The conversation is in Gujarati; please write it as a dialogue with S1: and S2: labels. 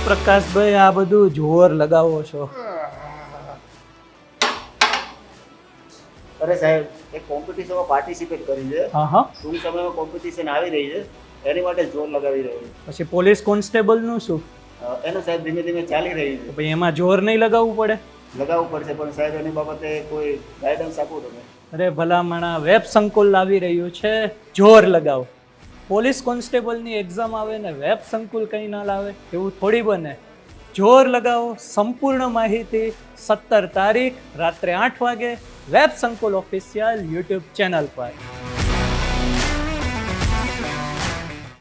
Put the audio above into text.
S1: પ્રકાશભાઈ આ બધું જોર લગાવો છો?
S2: અરે સાહેબ એક કોમ્પિટિશનમાં પાર્ટિસિપેટ કરી છે.
S1: હા.
S2: ટૂંક સમયમાં કોમ્પિટિશન આવી રહી છે, એની માટે જોર લગાવી રહ્યું
S1: પછી પોલીસ કોન્સ્ટેબલનું શું?
S2: છે. એનું સાહેબ ધીમે ધીમે ચાલી રહ્યું
S1: તો
S2: છે.
S1: ભાઈ એમાં જોર નહીં લગાવવું પડે?
S2: લગાવવું પડશે, પણ સાહેબ એની બાબતે કોઈ ગાઈડન્સ આપો તમે.
S1: અરે ભલામણા વેબ સંકુલ આવી રહ્યું છે, જોર લગાવો. પોલીસ કોન્સ્ટેબલની એક્ઝામ આવે ને વેબ સંકુલ કંઈ ના લાવે, એવું થોડી બને. જોર લગાવો. સંપૂર્ણ માહિતી 17 તારીખ રાત્રે 8 વાગે વેબ સંકુલ ઓફિશિયલ યુટ્યુબ ચેનલ પર.